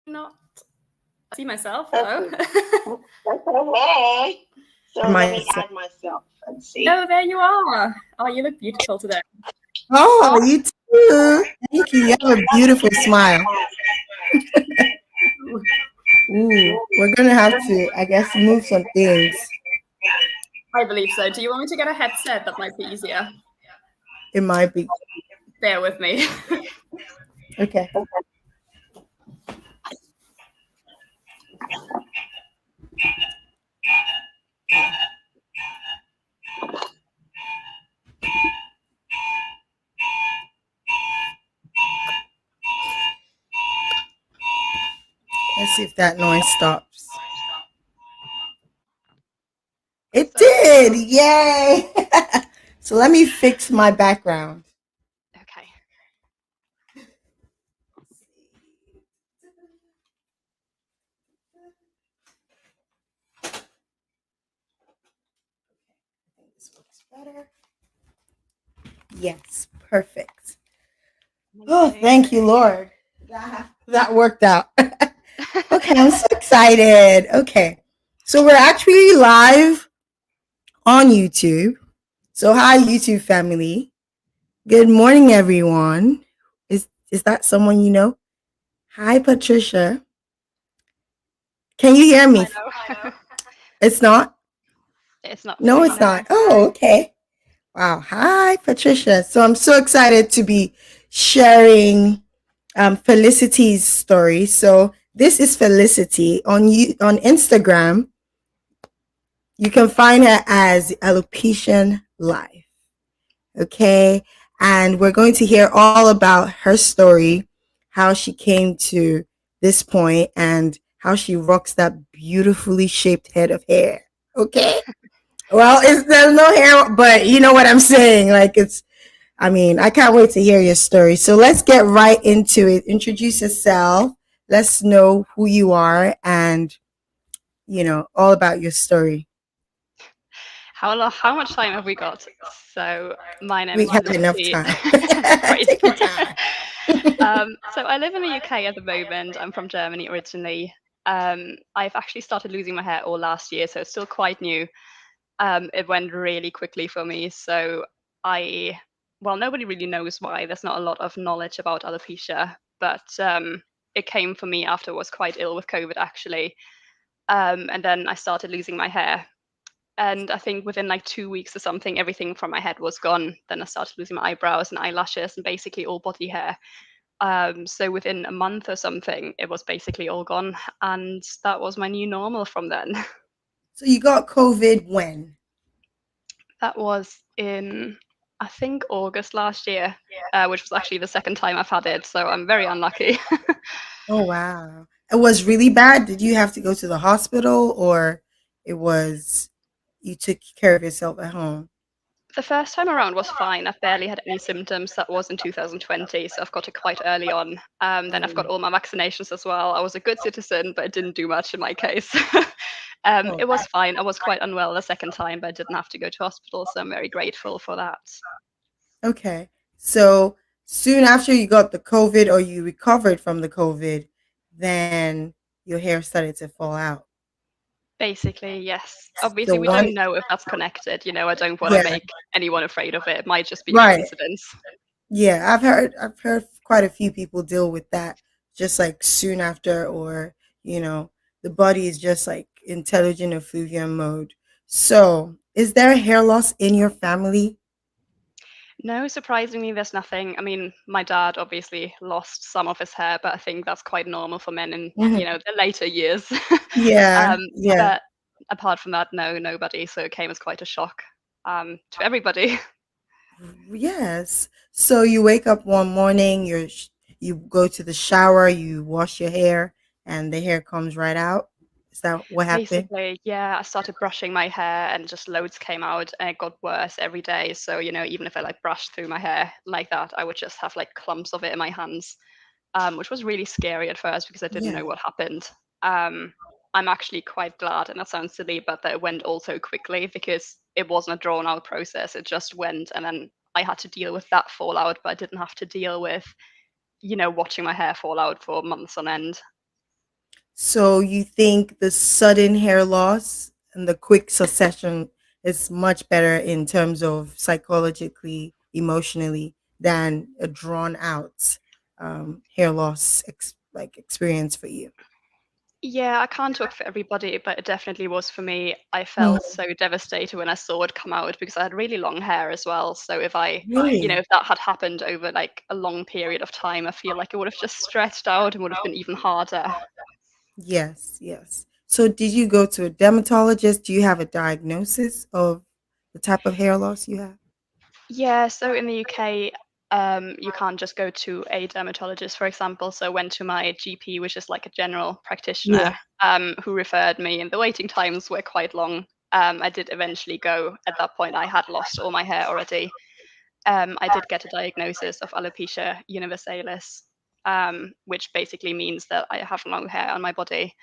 not see myself though. Okay. Okay. So let me Myself. add myself. Let's see. Oh, there you are. Oh, you look beautiful today. Oh, you too. Thank you. You have a beautiful smile. Ooh, we're gonna have to, I guess, move some things. I believe so. Do you want me to get a headset? That might be easier. It might be. Bear with me. Okay. Let's see if that noise stops. It did. Yay. So let me fix my background. Okay. This looks better. Yes, perfect. Oh, thank you, Lord. That worked out. Okay, I'm so excited. Okay. So we're actually live on YouTube. So hi YouTube family. Good morning everyone. Is that someone you know? Hi Patricia. Can you hear me? I know. It's not? It's not for No, me, it's no. not. Oh, okay. Wow. Hi Patricia. So I'm so excited to be sharing Felicity's story. So this is Felicity on Instagram. You can find her as Alopecia Life. Okay. And we're going to hear all about her story, how she came to this point, and how she rocks that beautifully shaped head of hair. Okay. Well, there's no hair, but you know what I'm saying. Like I can't wait to hear your story. So let's get right into it. Introduce yourself. Let's know who you are and, all about your story. How much time have we got? So my name We is have enough Felicity. time. Great. Take your time. So I live in the UK at the moment. I'm from Germany originally. I've actually started losing my hair all last year, so it's still quite new. It went really quickly for me. So nobody really knows why. There's not a lot of knowledge about alopecia, but it came for me after I was quite ill with COVID actually. And then I started losing my hair. And I think within like 2 weeks or something, everything from my head was gone. Then I started losing my eyebrows and eyelashes and basically all body hair. So within a month or something, it was basically all gone. And that was my new normal from then. So you got COVID when? That was in, I think, August last year, which was actually the second time I've had it. So I'm very unlucky. Oh wow. It was really bad. Did you have to go to the hospital or it was you took care of yourself at home? The first time around was fine. I barely had any symptoms. That was in 2020, so I've got it quite early on. Then I've got all my vaccinations as well. I was a good citizen, but it didn't do much in my case. Oh, It was fine. I was quite unwell the second time, but I didn't have to go to hospital, so I'm very grateful for that. okay. So soon after you got the COVID or you recovered from the COVID, then your hair started to fall out. Basically, yes. So Obviously, we one don't know if that's connected. I don't want to yeah, make anyone afraid of it. It might just be a right. coincidence. Yeah, I've heard quite a few people deal with that just like soon after or, you know, the body is just like intelligent effluvium mode. So, is there hair loss in your family? No, surprisingly, there's nothing. I mean, my dad obviously lost some of his hair, but I think that's quite normal for men in, Mhm. the later years. Yeah, um, yeah. but apart from that, no, nobody. So it came as quite a shock to everybody. Yes. So you wake up one morning, you go to the shower, you wash your hair, and the hair comes right out. Is that what happened? Basically, yeah, I started brushing my hair and just loads came out and it got worse every day. So, even if I like brushed through my hair like that, I would just have like clumps of it in my hands, which was really scary at first because I didn't Yeah. know what happened. Um, I'm actually quite glad, and that sounds silly, but that it went all so quickly because it wasn't a drawn out process. It just went, and then I had to deal with that fallout, but I didn't have to deal with, watching my hair fall out for months on end. So you think the sudden hair loss and the quick succession is much better in terms of psychologically, emotionally than a drawn out hair loss experience for you? Yeah, I can't talk for everybody, but it definitely was for me. I felt Mhm. so devastated when I saw it come out because I had really long hair as well. So if I, Really? if that had happened over like a long period of time, I feel like it would have just stretched out and would have been even harder. Yes, yes. So did you go to a dermatologist? Do you have a diagnosis of the type of hair loss you have? Yeah, so in the UK, you can't just go to a dermatologist, for example. So I went to my GP, which is like a general Yeah. practitioner, who referred me, and the waiting times were quite long. I did eventually go. At that point, I had lost all my hair already. I did get a diagnosis of alopecia universalis, which basically means that I have long hair on my body,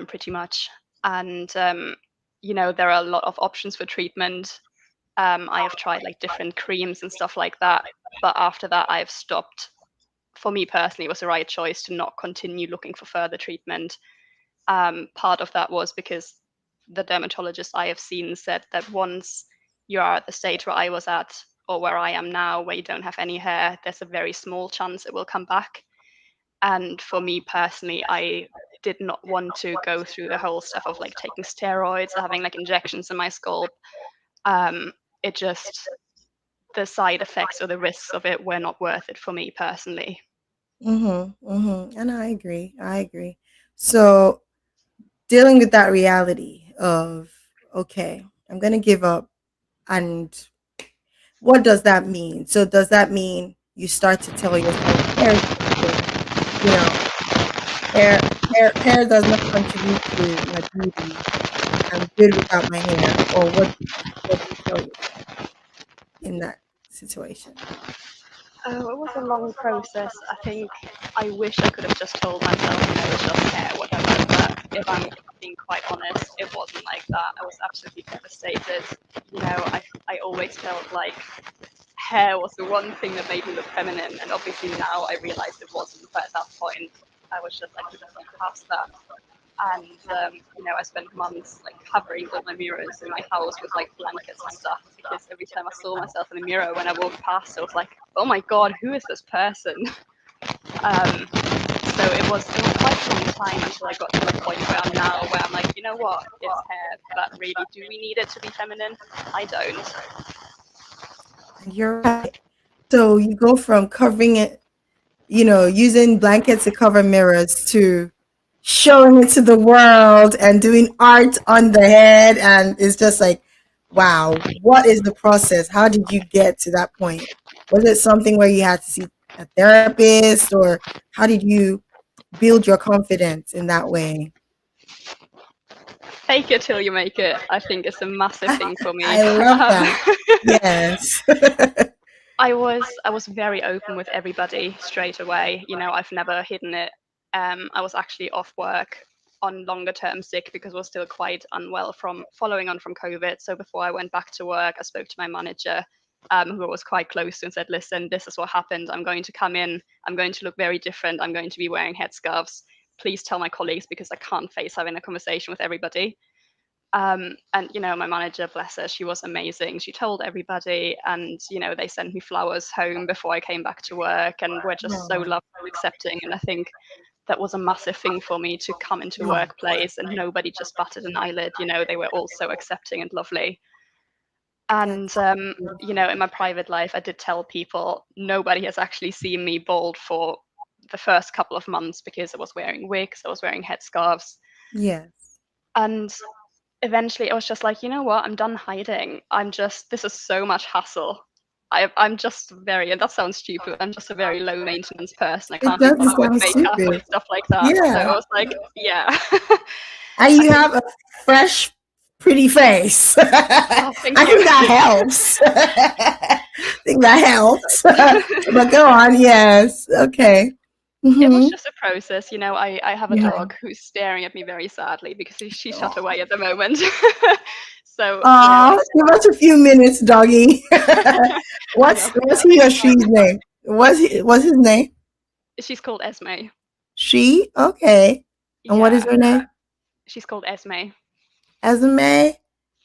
pretty much. And there are a lot of options for treatment. I have tried like different creams and stuff like that, but after that, I've stopped. For me personally, it was the right choice to not continue looking for further treatment. Part of that was because the dermatologist I have seen said that once you are at the stage where I was at, or where I am now, where you don't have any hair, there's a very small chance it will come back. And for me personally, I did not want to go through the whole stuff of like taking steroids or having like injections in my scalp. Um, it just the side effects or the risks of it were not worth it for me personally. And I agree. I agree. So dealing with that reality of, okay, I'm going to give up. And what does that mean? So does that mean you start to tell yourself hair is just hair? You know, hair does not contribute to my beauty. I'm good without my hair. Or what do you tell yourself in that situation? Oh, it was a long process. I think I wish I could have just told myself, it's just hair, whatever. But if I'm being quite honest, it wasn't like that. I was absolutely devastated. I always felt like hair was the one thing that made me look feminine, and obviously now I realize it wasn't. But at that point, I was just like, I couldn't see past that. And I spent months like covering all my mirrors in my house with like blankets and stuff because every time I saw myself in the mirror when I walked past, I was like, oh my god, who is this person? So it was quite a long time until I got to the point where I'm now, where I'm like, you know what, it's hair, but really, do we need it to be feminine? I don't. And you're right. So you go from covering it, using blankets to cover mirrors to showing it to the world and doing art on the head. And it's just like, wow, what is the process? How did you get to that point? Was it something where you had to see a therapist, or how did you build your confidence in that way? Fake it till you make it, I think, is a massive thing for me. I love that. Yes. I was very open with everybody straight away. I've never hidden it. I was actually off work on longer term sick because I was still quite unwell from following on from COVID. So before I went back to work, I spoke to my manager, who I was quite close to, and said, "Listen, this is what happened. I'm going to come in. I'm going to look very different. I'm going to be wearing headscarves. Please tell my colleagues because I can't face having a conversation with everybody." And my manager, bless her, she was amazing. She told everybody, and they sent me flowers home before I came back to work, and we're just so Oh, lovely and accepting. And I think that was a massive thing for me to come into yeah. workplace and nobody just batted an eyelid. They were all so accepting and lovely. And That's beautiful. in my private life, I did tell people nobody has actually seen me bald for the first couple of months because I was wearing wigs, I was wearing headscarves, Yes. and eventually I was just like, you know what? I'm done hiding. This is so much hassle. I'm just very, and that sounds stupid, I'm just a very low maintenance person. I It can't be doesn't bothered with sound makeup and stupid. stuff like that. So I Yeah. was like, yeah. And I you think, have a fresh, pretty face. oh, I thank you. think that helps. I think that helps. Thanks. But go on. Yes. Okay. It was Mm-hmm. just a process. I have a Yeah. dog who's staring at me very sadly because she's shut away at the moment. So, I Give us a few minutes, doggy. I know. What's he or she's name? What's his name? She's called Esme. She? Okay. And what is Yeah, her name? she's called Esme. Esme.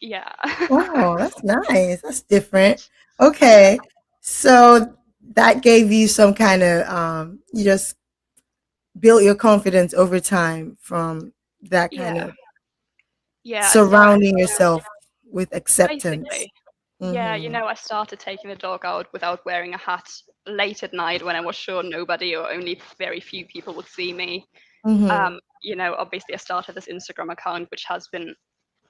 Yeah. Oh, that's nice. That's different. Okay. So that gave you some kind of you just built your confidence over time from that kind Yeah. of Yeah, I started surrounding yourself with acceptance. basically. Yeah, Mhm. I started taking the dog out without wearing a hat late at night when I was sure nobody or only very few people would see me. Mhm. Obviously I started this Instagram account, which has been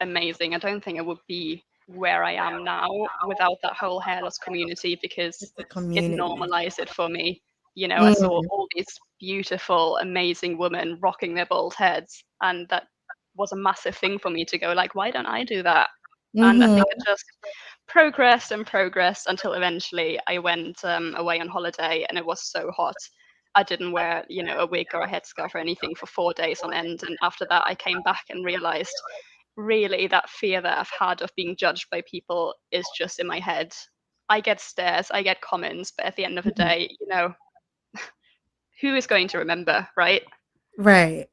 amazing. I don't think I would be where I am now without that whole hair loss community because It's the it community. normalized it for me. I saw Mm. all these beautiful, amazing women rocking their bald heads, and that was a massive thing for me to go like, why don't I do that? And I think it Mhm. just progressed and progressed until eventually I went away on holiday, and it was so hot. I didn't wear, a wig or a headscarf or anything for 4 days on end. And after that, I came back and realized really that fear that I've had of being judged by people is just in my head. I get stares, I get comments, but at the end of the Mhm. day, who is going to remember, right? Right.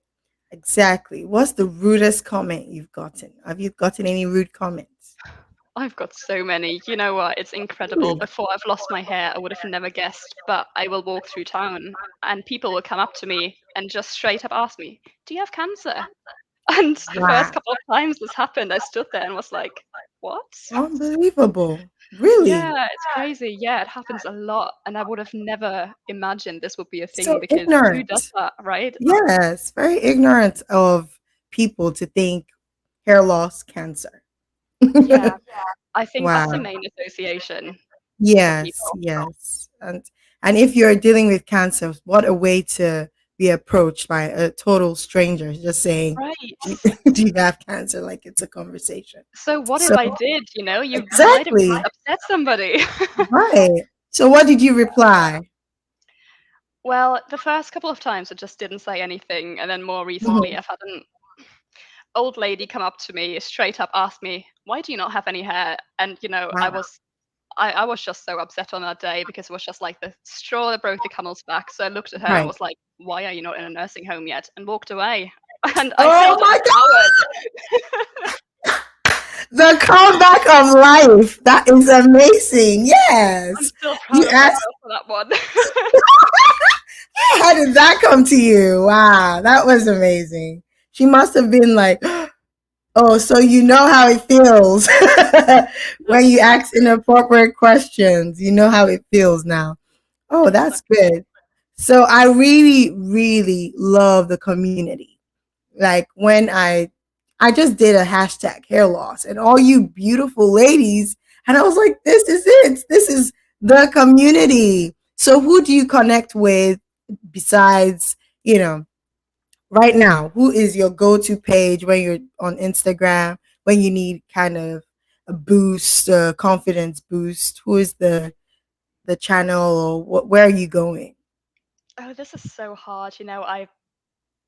Exactly. What's the rudest comment you've gotten? Have you gotten any rude comments? I've got so many. You know what? It's incredible. Really? Before I've lost my hair, I would have never guessed, but I will walk through town and people will come up to me and just straight up ask me, "Do you have cancer?" And the first Wow. couple of times this happened, I stood there and was like, "What?" Unbelievable. Really? Yeah, it's crazy. Yeah, it happens a lot, and I would have never imagined this would be a thing So because who does ignorant. that, right? Yes, very ignorant of people to think hair loss cancer. Yeah, I think that's the Wow. main association for Yes, people. yes. And if you're dealing with cancer, what a way to be approached by a total stranger just saying, Right. do you, do you have cancer? Like it's a conversation. So what if So I did, you might have exactly. upset somebody. Right. So what did you reply? Well, the first couple of times I just didn't say anything, and then more recently Mhm. I've had an old lady come up to me, straight up ask me, "Why do you not have any hair?" And Wow. I was just so upset on that day because it was just like the straw that broke the camel's back. So I looked at her and Right. was like, "Why are you not in a nursing home yet?" And walked away. And I Oh felt my empowered. The comeback of life. That is amazing. I'm Yes. still proud You of asked, myself for that one. how did that come to you? Wow, that was amazing. She must have been like, oh, so you know how it feels when you Exactly. ask inappropriate questions. You know how it feels now. Oh, that's Exactly. good. So I really, really love the community. Like when I just did a hashtag hair loss and all you beautiful ladies, and I was like, this is it. This is the community. So who do you connect with besides, you know, right now? Who is your go-to page when you're on Instagram, when you need kind of a boost, a confidence boost? Who is the channel or where are you going? Oh, this is so hard.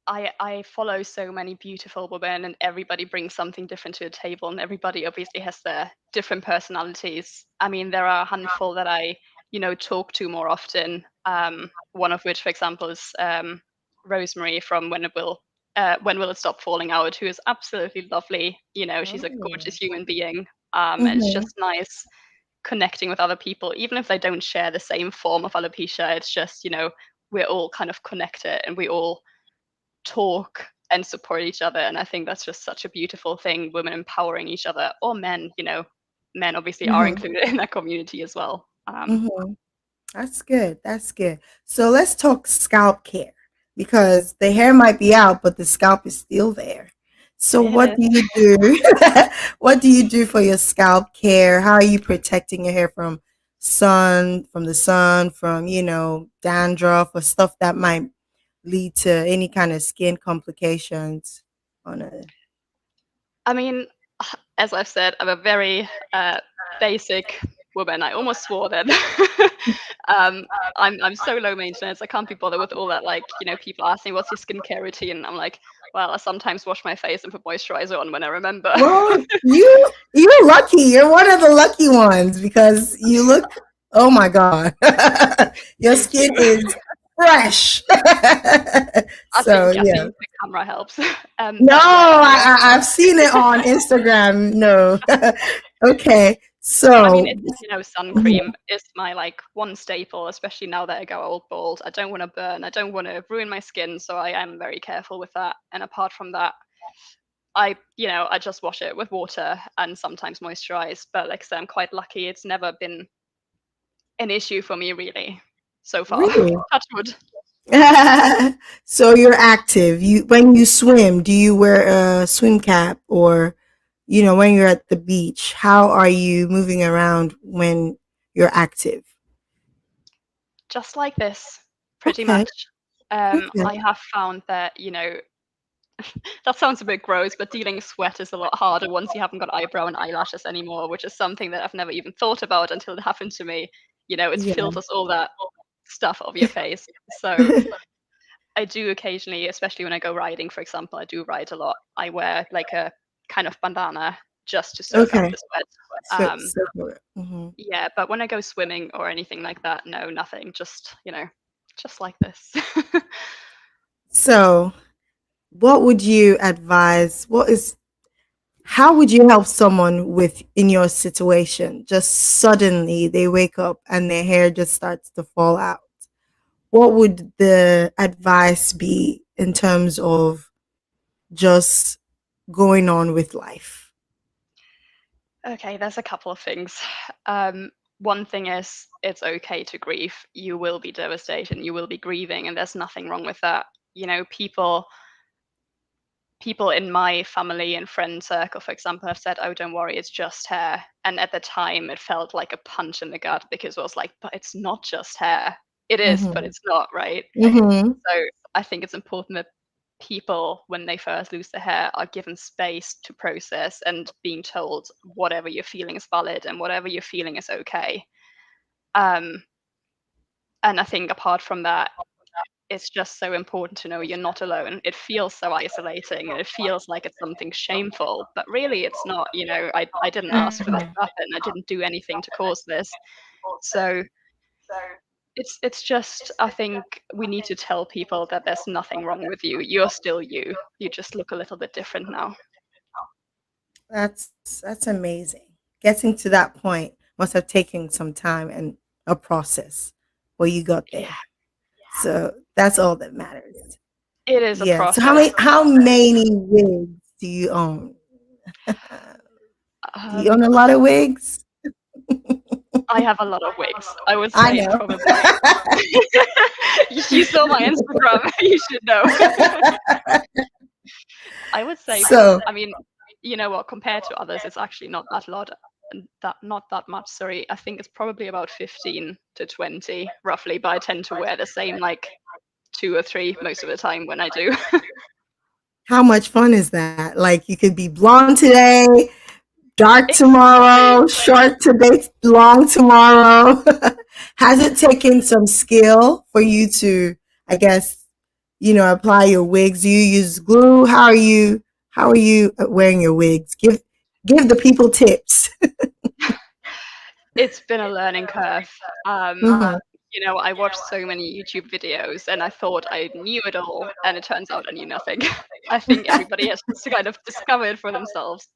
I follow so many beautiful women, and everybody brings something different to the table, and everybody obviously has their different personalities. I mean, there are a handful that I, talk to more often. One of which, for example, is Rosemary from When Will It Stop Falling Out, who is absolutely lovely. She's a Oh. gorgeous human being, and it's Mhm. just nice connecting with other people, even if they don't share the same form of alopecia. It's just, we're all kind of connected, and we all talk and support each other. And I think that's just such a beautiful thing, women empowering each other, or men, men obviously are Mhm. included in that community as well. Mhm. That's good. That's good. So let's talk scalp care because the hair might be out, but the scalp is still there. So It what is. do you do? What do you do for your scalp care? How are you protecting your hair from the sun, from, dandruff or stuff that might lead to any kind of skin complications on a I mean, as I've said, I'm a very basic woman. I almost swore then. um, I'm so low maintenance. I can't be bothered with all that. Like, people ask me, "What's your skincare routine?" I'm like, "Well, I sometimes wash my face and put moisturizer on when I remember." Well, you're lucky. You're one of the lucky ones because you look. Oh my god, your Thank skin you. is fresh. So I yeah. think the camera helps. No, But yeah, I've seen it on Instagram. No. Okay. I mean, So, sun mhm. cream is my like one staple, especially now that I go old bald. I don't want to burn. I don't want to ruin my skin, so I am very careful with that. And apart from that, I just wash it with water and sometimes moisturize. But like I said, I'm quite lucky. It's never been an issue for me really so far. Really? Touch wood. So you're active. You when you swim, do you wear a swim cap or when you're at the beach, how are you moving around when you're active? Just like this, pretty Okay. much. Okay. I have found that, that sounds a bit gross, but dealing sweat is a lot harder once you haven't got eyebrow and eyelashes anymore, which is something that I've never even thought about until it happened to me. It Yeah. filters all that stuff off your face. So I do occasionally, especially when I go riding, for example, I do ride a lot. I wear like a kind of bandana just to soak up Okay. the sweat. So, so mhm. Yeah, but when I go swimming or anything like that, no, nothing. Just like this. So, what would you advise? How would you help someone with in your situation? Just suddenly they wake up and their hair just starts to fall out. What would the advice be in terms of just going on with life? Okay, there's a couple of things. Um, One thing is it's okay to grieve. You will be devastated, you will be grieving, and there's nothing wrong with that. People in my family and friend circle, for example, have said, "Oh, don't worry, it's just hair." And at the time, it felt like a punch in the gut because it was like, "But it's not just hair. It is, but Mhm. it's not, right?" Mhm. So I think it's important that people, when they first lose their hair, are given space to process and being told whatever you're feeling is valid and whatever you're feeling is okay. Um, and I think apart from that, it's just so important to know you're not alone. It feels so isolating and it feels like it's something shameful, but really it's not. I didn't ask for this Mhm. to happen. I didn't do anything to cause this. So it's just I think we need to tell people that there's nothing wrong with you. You're still you. You just look a little bit different now. That's amazing. Getting to that point must have taken some time and a process where you got there. Yeah, So that's all that matters. it is a Yeah. So process. how many wigs do you own? Do you own Um, a lot of wigs? I have a lot of wigs. I would I say know. probably. You saw my Instagram. You should know. I would say, So, I mean, you know what? Compared to others, it's actually not that lot, not that much. Sorry, I think it's probably about 15 to 20, roughly. But I tend to wear the same like two or three most of the time when I do. how much fun is that? Like you could be blonde today, dark Exactly. tomorrow, short today, long tomorrow. Has it taken some skill for you to, I guess, apply your wigs? Do you use glue? How are you wearing your wigs? Give the people tips. It's been a learning curve. Um, Mhm. I watched so many YouTube videos and I thought I knew it all, and it turns out I knew nothing. I think everybody has to kind of discover it for themselves.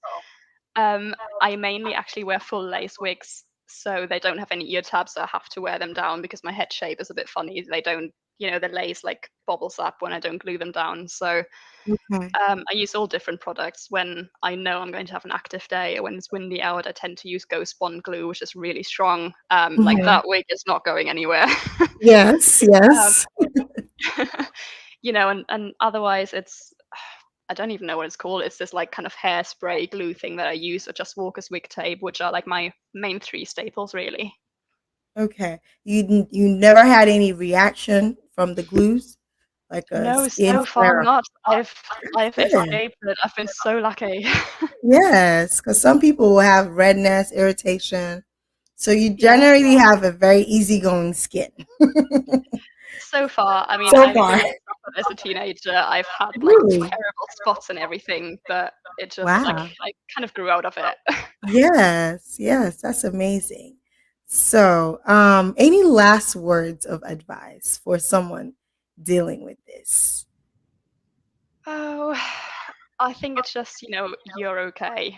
I mainly actually wear full lace wigs, so they don't have any ear tabs, so I have to wear them down because my head shape is a bit funny. They don't, the lace like bobbles up when I don't glue them down. So Okay. I use all different products when I know I'm going to have an active day or when it's windy out. I tend to use Ghost Bond glue, which is really strong. Like Mhm. that wig is not going anywhere. Yes, um, yes. and otherwise it's I don't even know what it's called. It's this like kind of hairspray glue thing that I use, or just Walker's wig tape, which are like my main three staples, really. Okay. You never had any reaction from the glues, like a No, skin so far flare? not. I've Good. escaped it. I've been so lucky. Yes, because some people will have redness, irritation. So you Yeah, generally have a very easygoing skin. so far. I mean, So I've far. really suffered as a teenager. I've had like Really? terrible spots and everything, but it just like Wow. I kind of grew out of it. Yes, yes, that's amazing. So, any last words of advice for someone dealing with this? Oh, I think it's just, you're okay.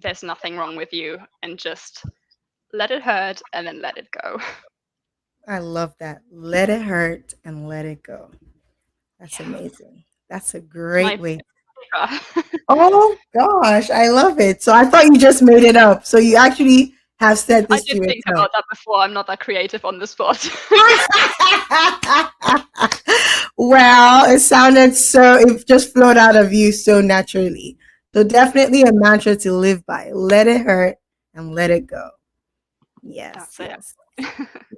There's nothing wrong with you, and just let it hurt and then let it go. I love that. Let it hurt and let it go. That's Yeah, amazing. That's a it's my great way. mantra. Oh gosh, I love it. So I thought you just made it up. So you actually have said I this to did think yourself. about that before. I'm not that creative on the spot. Well, it sounded so, it just flowed out of you so naturally. So definitely a mantra to live by. Let it hurt and let it go. Yes, That's it. yes,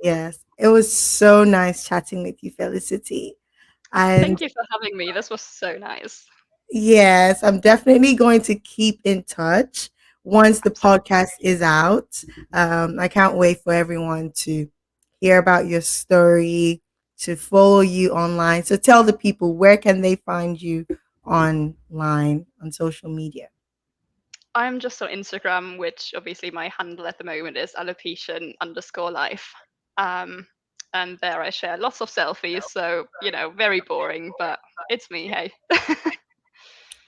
yes. It was so nice chatting with you, Felicity. And Thank you for having me. This was so nice. yes, I'm definitely going to keep in touch once the Absolutely. podcast is out. I can't wait for everyone to hear about your story, to follow you online. So tell the people, where can they find you online on social media? I'm just on Instagram, which obviously my handle at the moment is alopecia_life. Um, and there I share lots of selfies. So, very boring, but it's me. Hey.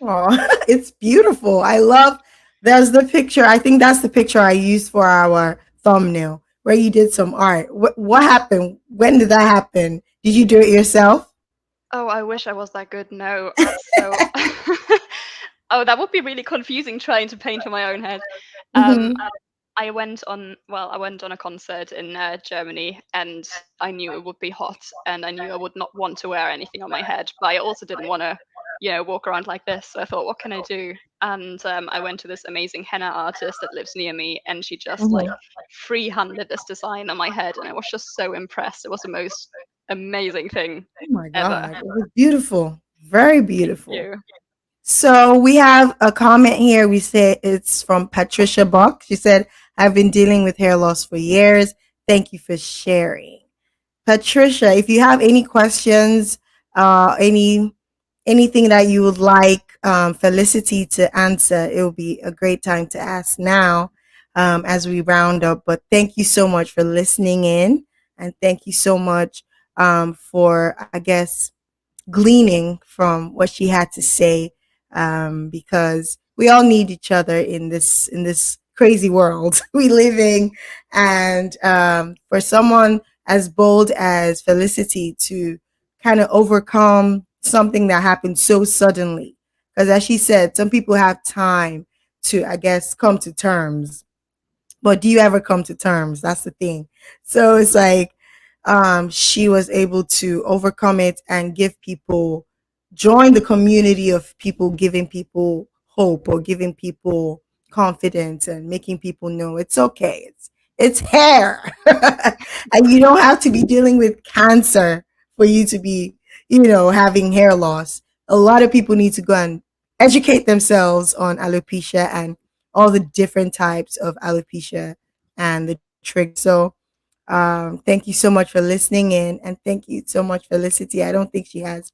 Oh, it's beautiful. I love, there's the picture. I think that's the picture I used for our thumbnail where you did some art. What happened? When did that happen? Did you do it yourself? Oh, I wish I was that good. No. So, oh, that would be really confusing trying to paint on my own head. Um, Hmm. I went on a concert in Germany, and I knew it would be hot, and I knew I would not want to wear anything on my head, but I also didn't want to, walk around like this. So I thought, what can I do? And I went to this amazing henna artist that lives near me, and she just like Hmm. free-handed this design on my head, and I was just so impressed. It was the most amazing thing Oh my ever. God. It was beautiful. Very Thank beautiful. you. So we have a comment here. We say it's from Patricia Buck. She said, I've been dealing with hair loss for years. Thank you for sharing. Patricia, if you have any questions, anything that you would like Felicity to answer, it will be a great time to ask now as we round up. But thank you so much for listening in, and thank you so much for, I guess, gleaning from what she had to say, because we all need each other in this crazy world we live in. And for someone as bold as Felicity to kind of overcome something that happened so suddenly, because as she said, some people have time to, I guess, come to terms, but do you ever come to terms? That's the thing. So it's like she was able to overcome it and give people, join the community of people giving people hope or giving people confidence and making people know it's okay. It's hair. And you don't have to be dealing with cancer for you to be, having hair loss. A lot of people need to go and educate themselves on alopecia and all the different types of alopecia and the triggers. So thank you so much for listening in, and thank you so much, Felicity. I don't think she has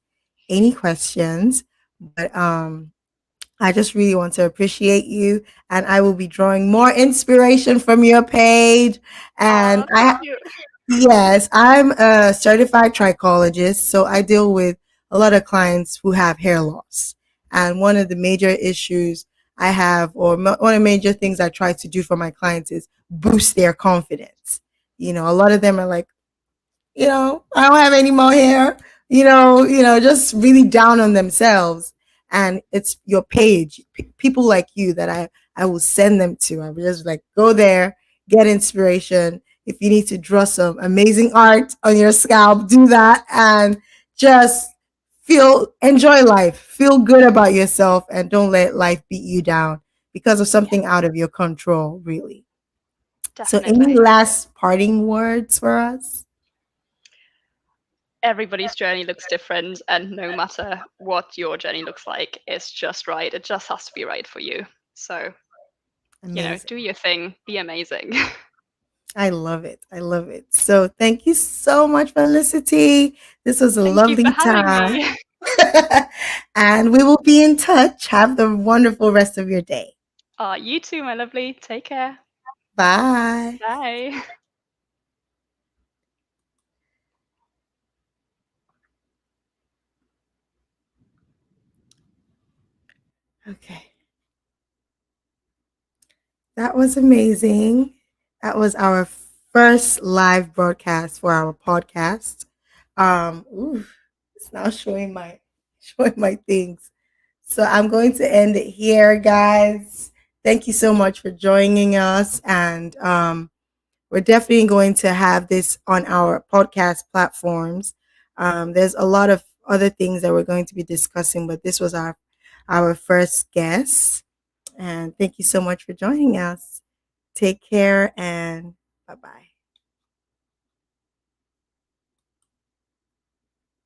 any questions, but I just really want to appreciate you, and I will be drawing more inspiration from your page. And Thank you. yes, I'm a certified trichologist, so I deal with a lot of clients who have hair loss. And one of the major issues I have, or one of the major things I try to do for my clients is boost their confidence. A lot of them are like, I don't have any more hair, just really down on themselves. And it's your page, people like you that I will send them to. I will just like go there, get inspiration. If you need to draw some amazing art on your scalp, do that and just enjoy life, feel good about yourself, and don't let life beat you down because of something out of your control, really. So, any Definitely. last parting words for us? Everybody's journey looks different, and no matter what your journey looks like, it's just right. It just has to be right for you. So, do Amazing. your thing, be amazing. I love it. I love it. So thank you so much, Felicity. This was a Thank you for lovely having time. me. And we will be in touch. Have the wonderful rest of your day. You too, my lovely. Take care. Bye. Bye. Okay. That was amazing. That was our first live broadcast for our podcast. Ooh, it's now showing my things. So I'm going to end it here, guys. Thank you so much for joining us, and we're definitely going to have this on our podcast platforms. There's a lot of other things that we're going to be discussing, but this was our first guest. And thank you so much for joining us. Take care and bye bye.